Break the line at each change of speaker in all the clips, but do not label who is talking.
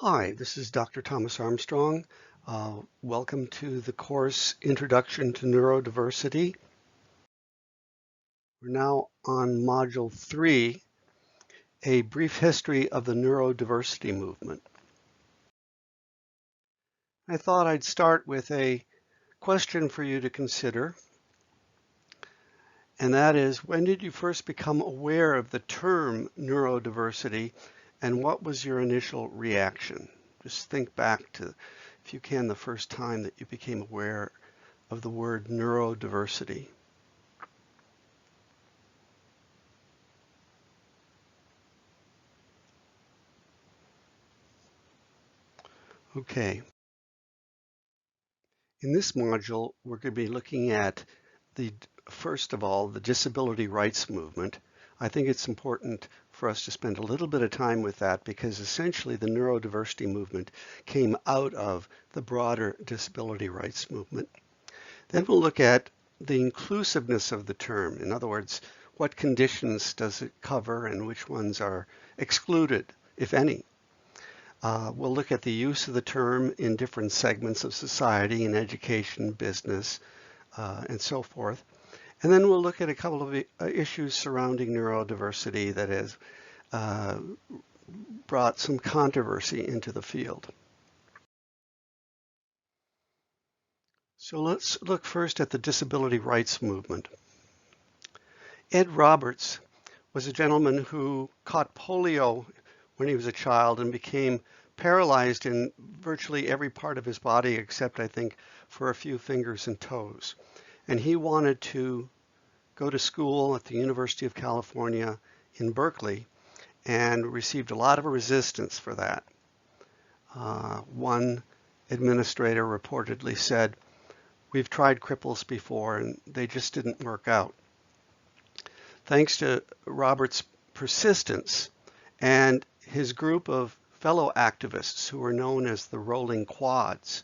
Hi, this is Dr. Thomas Armstrong. Welcome to the course Introduction to Neurodiversity. We're now on Module 3, a brief history of the neurodiversity movement. I thought I'd start with a question for you to consider, and that is, when did you first become aware of the term neurodiversity, and what was your initial reaction? Just think back to, if you can, the first time that you became aware of the word neurodiversity. Okay, in this module, we're going to be looking at first of all, the disability rights movement. I think it's important for us to spend a little bit of time with that because essentially the neurodiversity movement came out of the broader disability rights movement. Then we'll look at the inclusiveness of the term. In other words, what conditions does it cover and which ones are excluded, if any? We'll look at the use of the term in different segments of society, in education, business, and so forth. And then we'll look at a couple of issues surrounding neurodiversity that has brought some controversy into the field. So let's look first at the disability rights movement. Ed Roberts was a gentleman who caught polio when he was a child and became paralyzed in virtually every part of his body except, I think, for a few fingers and toes. And he wanted to go to school at the University of California in Berkeley and received a lot of resistance for that. One administrator reportedly said, "We've tried cripples before and they just didn't work out." Thanks to Robert's persistence and his group of fellow activists who were known as the Rolling Quads,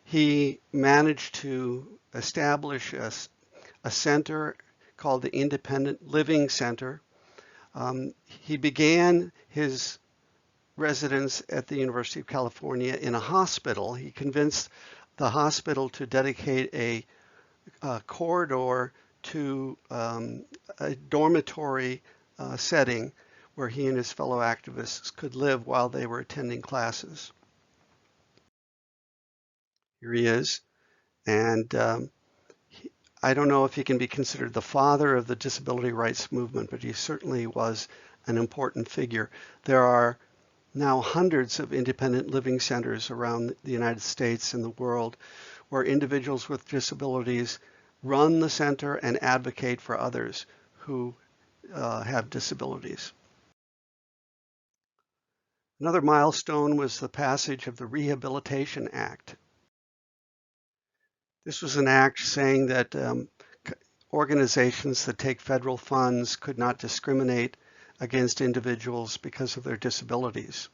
he managed to establish a center called the Independent Living Center. He began his residence at the University of California in a hospital. He convinced the hospital to dedicate a corridor to a dormitory setting where he and his fellow activists could live while they were attending classes. Here he is, and I don't know if he can be considered the father of the disability rights movement, but he certainly was an important figure. There are now hundreds of independent living centers around the United States and the world where individuals with disabilities run the center and advocate for others who have disabilities. Another milestone was the passage of the Rehabilitation Act. This was an act saying that organizations that take federal funds could not discriminate against individuals because of their disabilities.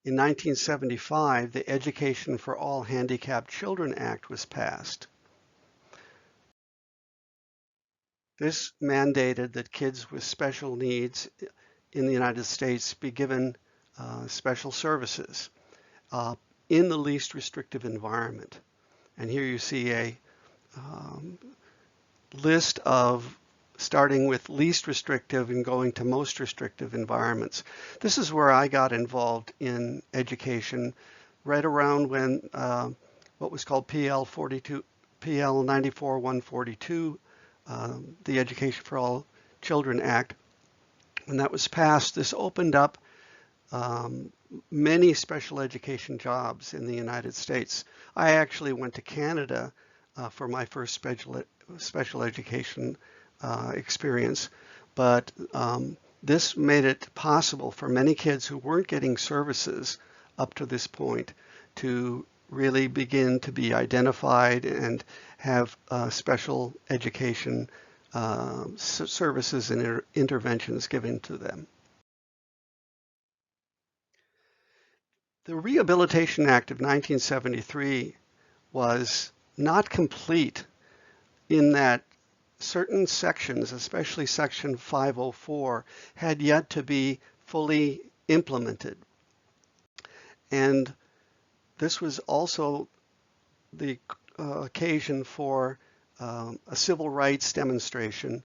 In 1975, the Education for All Handicapped Children Act was passed. This mandated that kids with special needs in the United States be given special services in the least restrictive environment. And here you see a list of starting with least restrictive and going to most restrictive environments. This is where I got involved in education right around when what was called PL 94-142, the Education for All Children Act. When that was passed, this opened up many special education jobs in the United States. I actually went to Canada for my first special education experience, but this made it possible for many kids who weren't getting services up to this point to really begin to be identified and have special education services and interventions given to them. The Rehabilitation Act of 1973 was not complete in that certain sections, especially Section 504, had yet to be fully implemented. And this was also the occasion for a civil rights demonstration.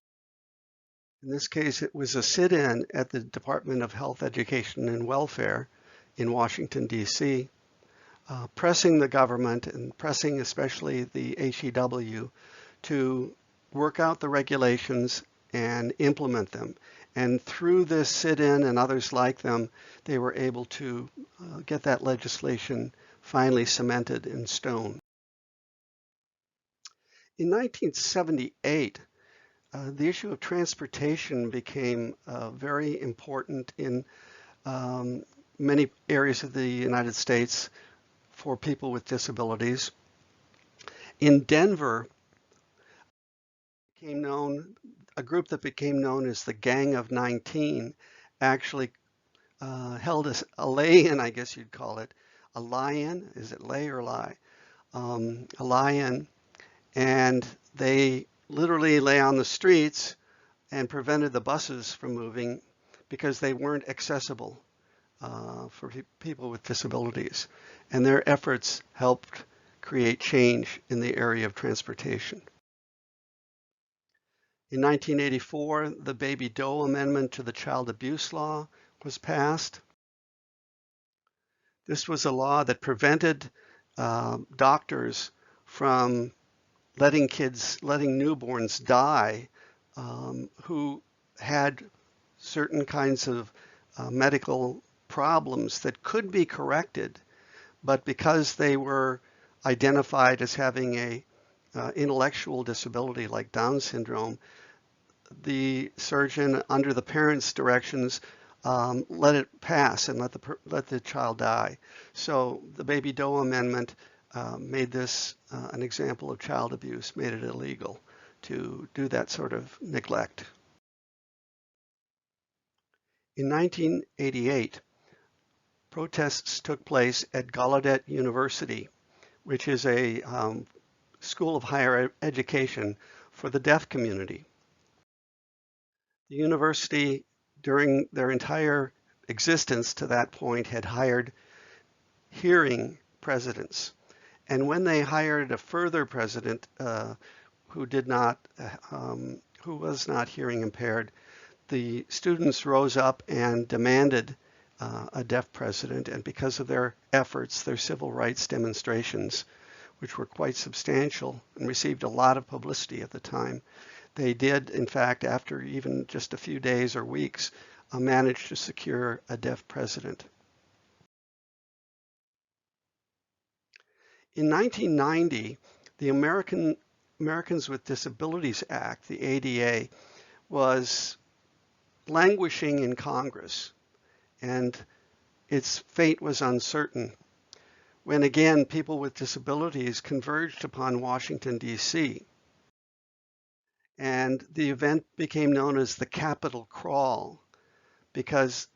In this case, it was a sit-in at the Department of Health, Education, and Welfare in Washington, D.C., pressing the government and pressing especially the HEW to work out the regulations and implement them. And through this sit-in and others like them, they were able to get that legislation finally cemented in stone. In 1978, the issue of transportation became very important in many areas of the United States for people with disabilities. In Denver, a group that became known as the Gang of 19 actually held a lay-in, I guess you'd call it, a lie-in, is it lay or lie? A lie-in, and they literally lay on the streets and prevented the buses from moving because they weren't accessible for people with disabilities. And their efforts helped create change in the area of transportation. In 1984, the Baby Dole Amendment to the Child Abuse Law was passed. This was a law that prevented doctors from letting newborns die who had certain kinds of medical problems that could be corrected, but because they were identified as having a intellectual disability like Down syndrome, the surgeon, under the parents' directions, let it pass and let the child die. So the Baby Doe Amendment made this an example of child abuse, made it illegal to do that sort of neglect. In 1988, protests took place at Gallaudet University, which is a school of higher education for the deaf community. The university, during their entire existence to that point, had hired hearing presidents. And when they hired a further president who was not hearing impaired, the students rose up and demanded a deaf president. And because of their efforts, their civil rights demonstrations, which were quite substantial and received a lot of publicity at the time, they did, in fact, after even just a few days or weeks, manage to secure a deaf president. In 1990, the Americans with Disabilities Act, the ADA, was languishing in Congress, and its fate was uncertain, when again people with disabilities converged upon Washington, D.C. And the event became known as the Capitol Crawl, because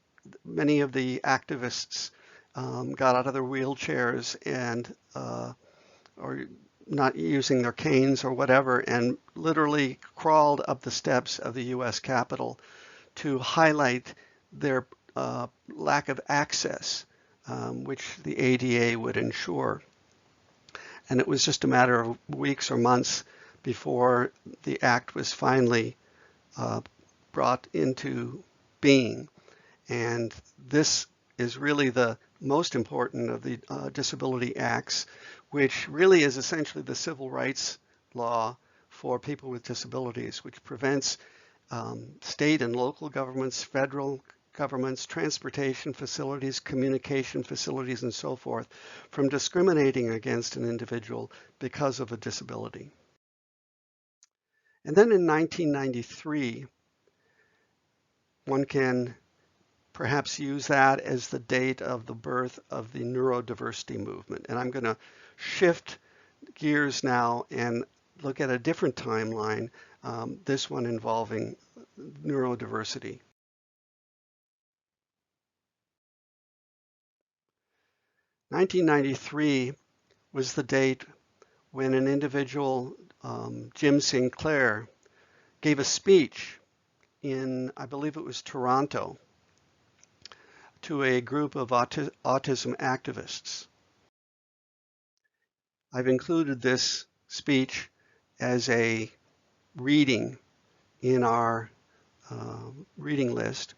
many of the activists got out of their wheelchairs and or not using their canes or whatever, and literally crawled up the steps of the U.S. Capitol to highlight their lack of access, which the ADA would ensure. And it was just a matter of weeks or months before the act was finally brought into being. And this is really the most important of the disability acts, which really is essentially the civil rights law for people with disabilities, which prevents state and local governments, federal governments, transportation facilities, communication facilities, and so forth from discriminating against an individual because of a disability. And then in 1993, one can perhaps use that as the date of the birth of the neurodiversity movement. And I'm going to shift gears now and look at a different timeline, this one involving neurodiversity. In 1993 was the date when an individual, Jim Sinclair, gave a speech in, I believe it was Toronto, to a group of autism activists. I've included this speech as a reading in our reading list.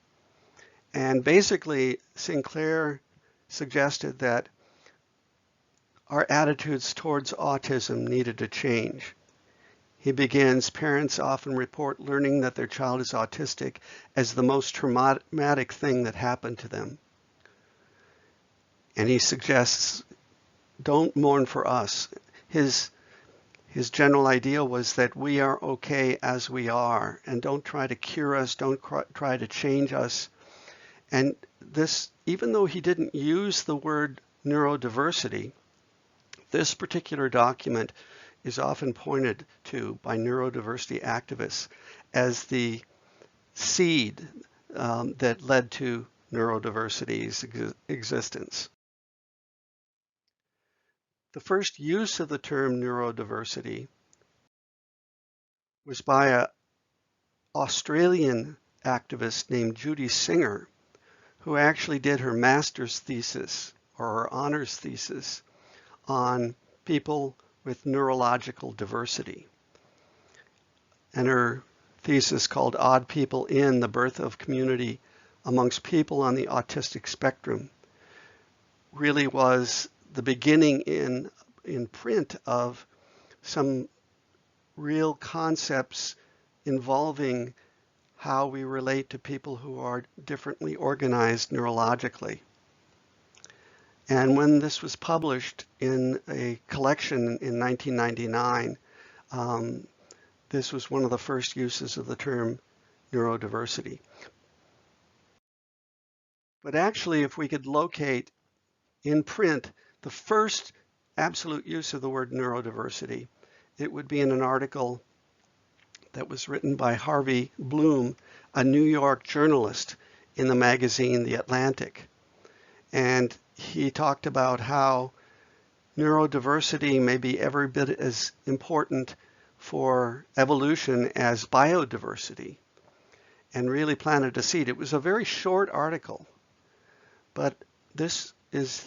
And basically, Sinclair suggested that our attitudes towards autism needed to change. He begins, parents often report learning that their child is autistic as the most traumatic thing that happened to them. And he suggests, don't mourn for us. His general idea was that we are okay as we are, and don't try to cure us, don't try to change us. And this, even though he didn't use the word neurodiversity, this particular document is often pointed to by neurodiversity activists as the seed that led to neurodiversity's existence. The first use of the term neurodiversity was by an Australian activist named Judy Singer, who actually did her master's thesis or her honors thesis on people with neurological diversity. And her thesis, called Odd People in the Birth of Community Amongst People on the Autistic Spectrum, really was the beginning in print of some real concepts involving how we relate to people who are differently organized neurologically. And when this was published in a collection in 1999, this was one of the first uses of the term neurodiversity. But actually, if we could locate in print the first absolute use of the word neurodiversity, it would be in an article that was written by Harvey Bloom, a New York journalist, in the magazine The Atlantic. And he talked about how neurodiversity may be every bit as important for evolution as biodiversity, and really planted a seed. It was a very short article, but this is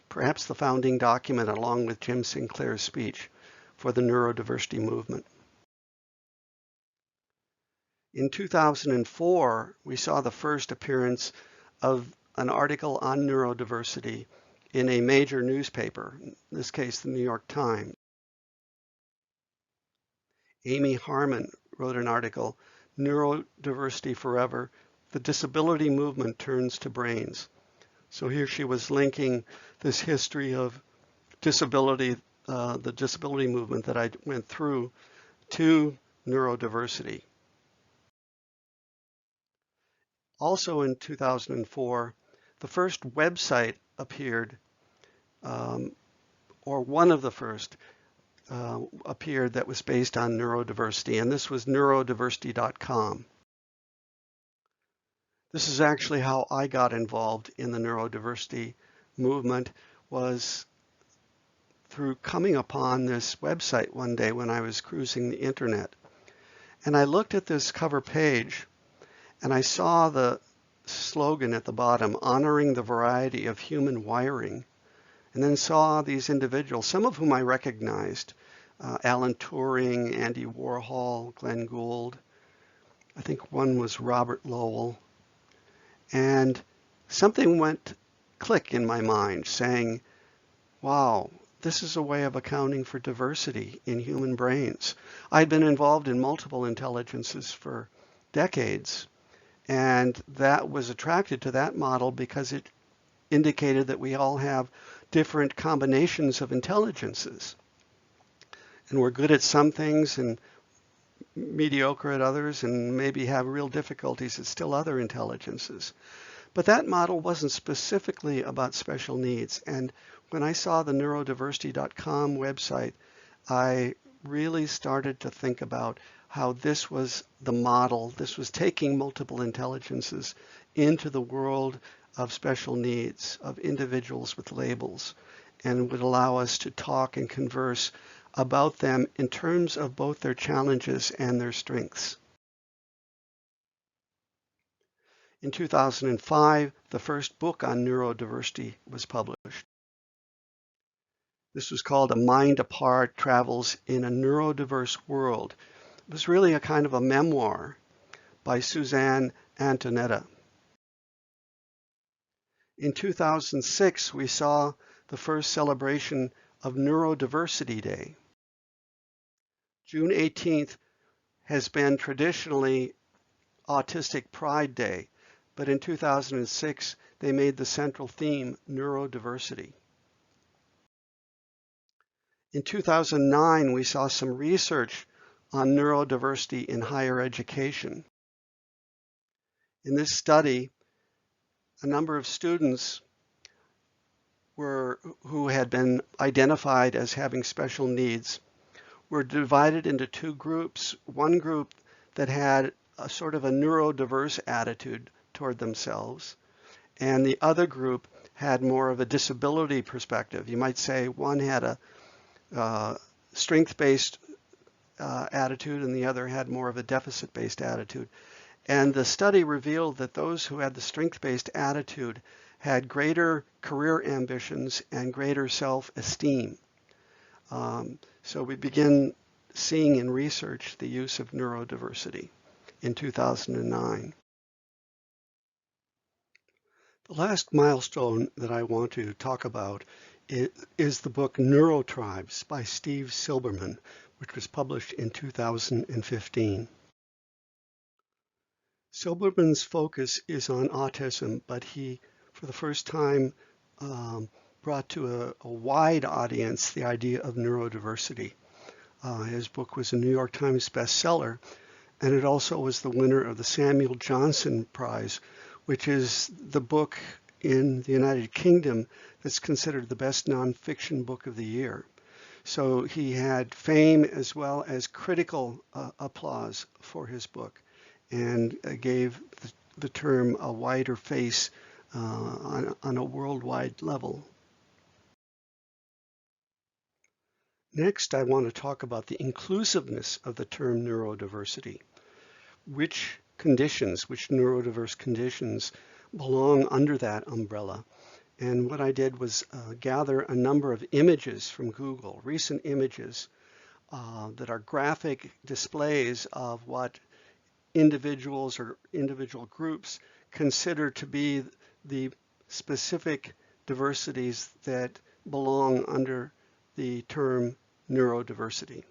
perhaps the founding document, along with Jim Sinclair's speech, for the neurodiversity movement. In 2004, we saw the first appearance of an article on neurodiversity in a major newspaper, in this case, the New York Times. Amy Harmon wrote an article, Neurodiversity Forever, The Disability Movement Turns to Brains. So here she was linking this history of disability, the disability movement that I went through, to neurodiversity. Also in 2004, the first website appeared, or one of the first appeared that was based on neurodiversity, and this was Neurodiversitycom. This is actually how I got involved in the neurodiversity movement, was through coming upon this website one day when I was cruising the internet. And I looked at this cover page, and I saw the slogan at the bottom, honoring the variety of human wiring, and then saw these individuals, some of whom I recognized, Alan Turing, Andy Warhol, Glenn Gould. I think one was Robert Lowell. And something went click in my mind saying, wow, this is a way of accounting for diversity in human brains. I'd been involved in multiple intelligences for decades, and that was attracted to that model because it indicated that we all have different combinations of intelligences. And we're good at some things and mediocre at others, and maybe have real difficulties at still other intelligences. But that model wasn't specifically about special needs. And when I saw the Neurodiversity.com website, I really started to think about how this was the model. This was taking multiple intelligences into the world of special needs, of individuals with labels, and would allow us to talk and converse about them in terms of both their challenges and their strengths. In 2005, the first book on neurodiversity was published. This was called A Mind Apart: Travels in a Neurodiverse World. It was really a kind of a memoir by Suzanne Antonetta. In 2006, we saw the first celebration of Neurodiversity Day. June 18th has been traditionally Autistic Pride Day, but in 2006, they made the central theme neurodiversity. In 2009, we saw some research on neurodiversity in higher education. In this study, a number of students who had been identified as having special needs were divided into two groups. One group that had a sort of a neurodiverse attitude toward themselves, and the other group had more of a disability perspective. You might say one had a strength-based attitude and the other had more of a deficit-based attitude. And the study revealed that those who had the strength-based attitude had greater career ambitions and greater self-esteem. So we begin seeing in research the use of neurodiversity in 2009. The last milestone that I want to talk about is the book Neurotribes by Steve Silberman, which was published in 2015. Silberman's focus is on autism, but he, for the first time, brought to a wide audience the idea of neurodiversity. His book was a New York Times bestseller, and it also was the winner of the Samuel Johnson Prize, which is the book in the United Kingdom that's considered the best nonfiction book of the year. So he had fame as well as critical applause for his book, and gave the term a wider face on a worldwide level. Next, I want to talk about the inclusiveness of the term neurodiversity. Which neurodiverse conditions belong under that umbrella? And what I did was gather a number of images from Google, recent images that are graphic displays of what individuals or individual groups consider to be the specific diversities that belong under the term neurodiversity.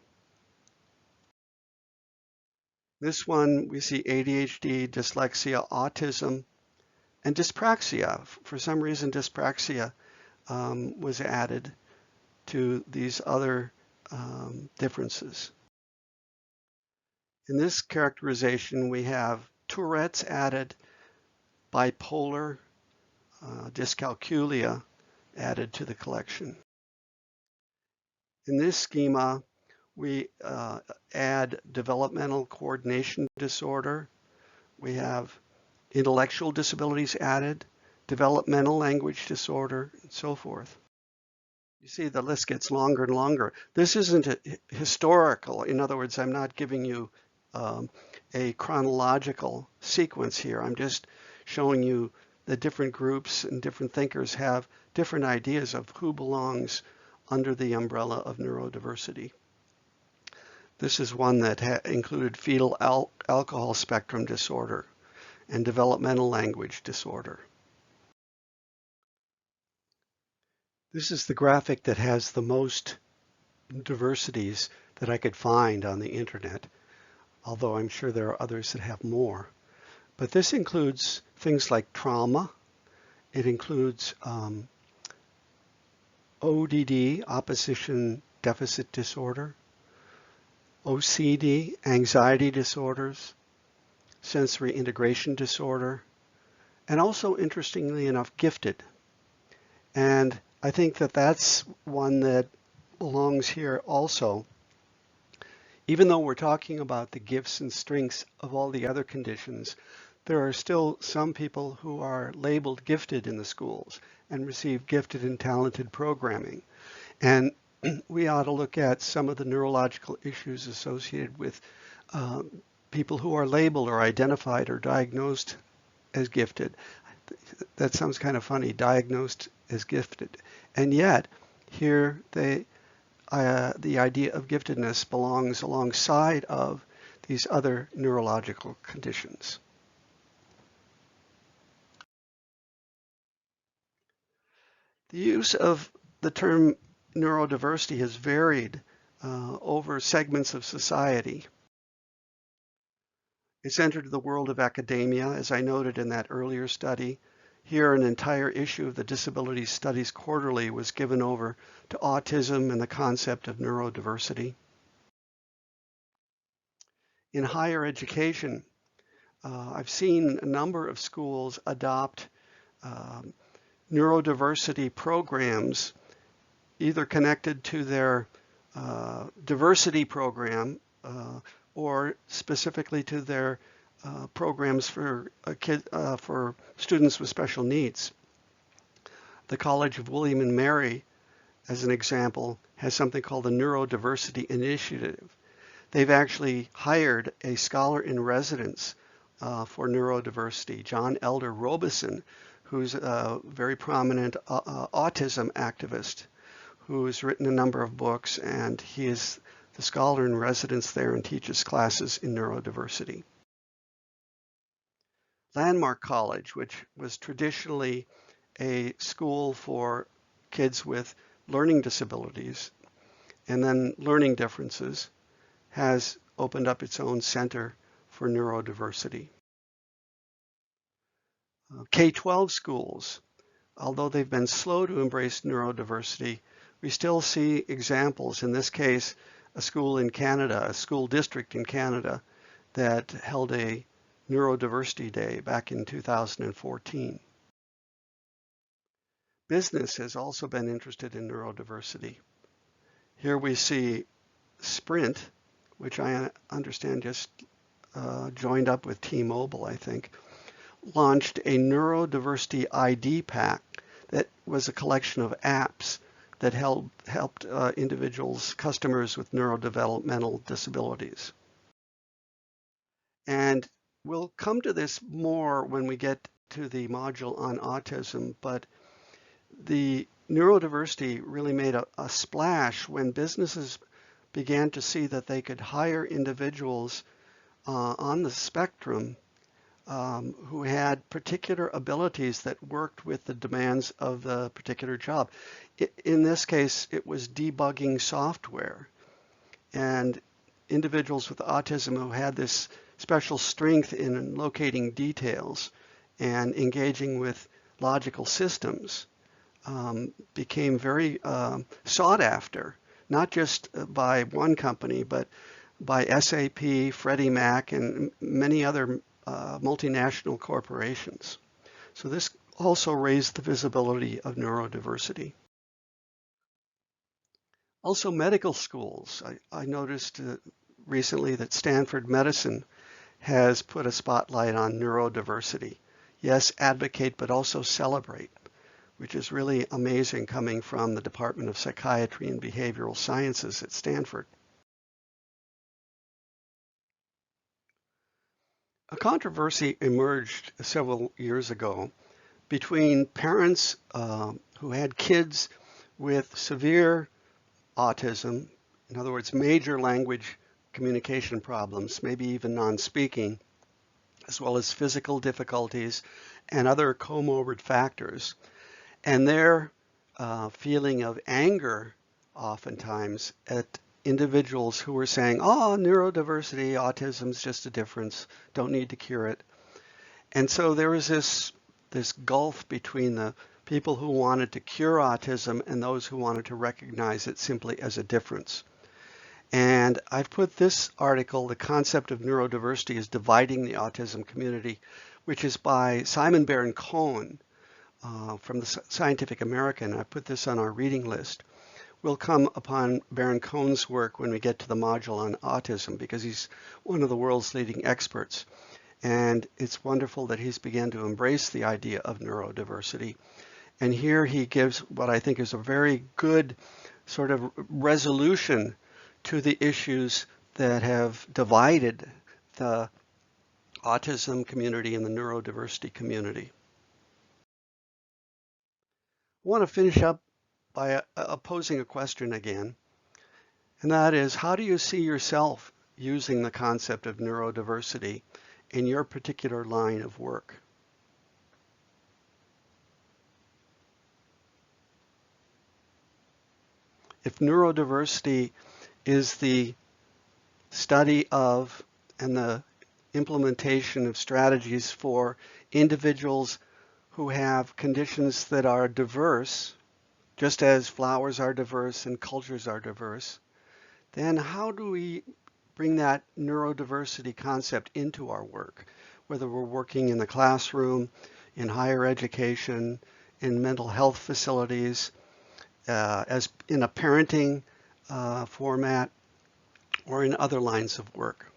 This one, we see ADHD, dyslexia, autism, and dyspraxia. For some reason, dyspraxia was added to these other differences. In this characterization, we have Tourette's added, bipolar, dyscalculia added to the collection. In this schema, we add developmental coordination disorder. We have intellectual disabilities added, developmental language disorder, and so forth. You see the list gets longer and longer. This isn't historical. In other words, I'm not giving you a chronological sequence here. I'm just showing you the different groups and different thinkers have different ideas of who belongs under the umbrella of neurodiversity. This is one that included fetal alcohol spectrum disorder and developmental language disorder. This is the graphic that has the most diversities that I could find on the internet, although I'm sure there are others that have more. But this includes things like trauma. It includes ODD, opposition deficit disorder, OCD, anxiety disorders, sensory integration disorder, and also, interestingly enough, gifted. And I think that that's one that belongs here also. Even though we're talking about the gifts and strengths of all the other conditions, there are still some people who are labeled gifted in the schools and receive gifted and talented programming. And we ought to look at some of the neurological issues associated with people who are labeled or identified or diagnosed as gifted. That sounds kind of funny, diagnosed as gifted. And yet, here the idea of giftedness belongs alongside of these other neurological conditions. The use of the term neurodiversity has varied over segments of society. It's entered the world of academia, as I noted in that earlier study. Here, an entire issue of the Disability Studies Quarterly was given over to autism and the concept of neurodiversity. In higher education, I've seen a number of schools adopt neurodiversity programs, either connected to their diversity program or specifically to their programs for for students with special needs. The College of William and Mary, as an example, has something called the Neurodiversity Initiative. They've actually hired a scholar in residence for neurodiversity, John Elder Robeson, who's a very prominent autism activist who has written a number of books, and he is the scholar in residence there and teaches classes in neurodiversity. Landmark College, which was traditionally a school for kids with learning disabilities and then learning differences, has opened up its own center for neurodiversity. K-12 schools, although they've been slow to embrace neurodiversity, we still see examples, in this case, a school in Canada, a school district in Canada that held a Neurodiversity Day back in 2014. Business has also been interested in neurodiversity. Here we see Sprint, which I understand just joined up with T-Mobile, I think, launched a Neurodiversity ID pack that was a collection of apps that helped individuals, customers with neurodevelopmental disabilities. And we'll come to this more when we get to the module on autism, but the neurodiversity really made a splash when businesses began to see that they could hire individuals on the spectrum who had particular abilities that worked with the demands of the particular job. In this case, it was debugging software. And individuals with autism who had this special strength in locating details and engaging with logical systems became very sought after, not just by one company, but by SAP, Freddie Mac, and many other multinational corporations. So this also raised the visibility of neurodiversity. Also, medical schools. I noticed recently that Stanford Medicine has put a spotlight on neurodiversity. Yes, advocate, but also celebrate, which is really amazing coming from the Department of Psychiatry and Behavioral Sciences at Stanford. A controversy emerged several years ago between parents who had kids with severe autism, in other words, major language communication problems, maybe even non-speaking, as well as physical difficulties and other comorbid factors, and their feeling of anger oftentimes at individuals who were saying, oh, neurodiversity, autism's just a difference, don't need to cure it. And so there was this gulf between the people who wanted to cure autism and those who wanted to recognize it simply as a difference. And I've put this article, The Concept of Neurodiversity is Dividing the Autism Community, which is by Simon Baron-Cohen from the Scientific American. I put this on our reading list. We'll come upon Baron-Cohen's work when we get to the module on autism, because he's one of the world's leading experts. And it's wonderful that he's began to embrace the idea of neurodiversity. And here he gives what I think is a very good sort of resolution to the issues that have divided the autism community and the neurodiversity community. I want to finish up by posing a question again, and that is, how do you see yourself using the concept of neurodiversity in your particular line of work? If neurodiversity is the study of and the implementation of strategies for individuals who have conditions that are diverse, just as flowers are diverse and cultures are diverse, then how do we bring that neurodiversity concept into our work, whether we're working in the classroom, in higher education, in mental health facilities, as in a parenting format, or in other lines of work?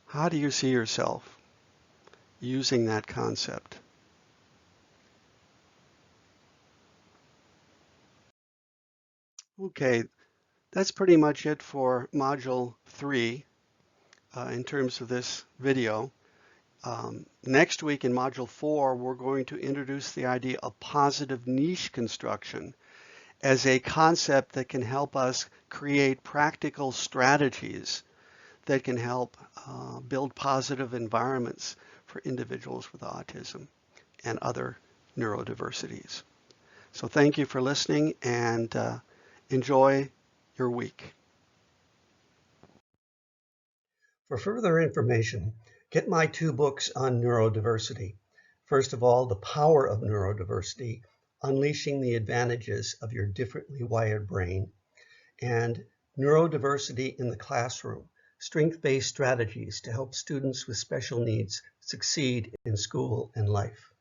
How do you see yourself using that concept? Okay, that's pretty much it for Module 3 in terms of this video. Next week in Module 4, we're going to introduce the idea of positive niche construction as a concept that can help us create practical strategies that can help build positive environments for individuals with autism and other neurodiversities. So thank you for listening, and enjoy your week. For further information, get my 2 books on neurodiversity. First of all, The Power of Neurodiversity, Unleashing the Advantages of Your Differently Wired Brain, and Neurodiversity in the Classroom, Strength-Based Strategies to Help Students with Special Needs Succeed in School and Life.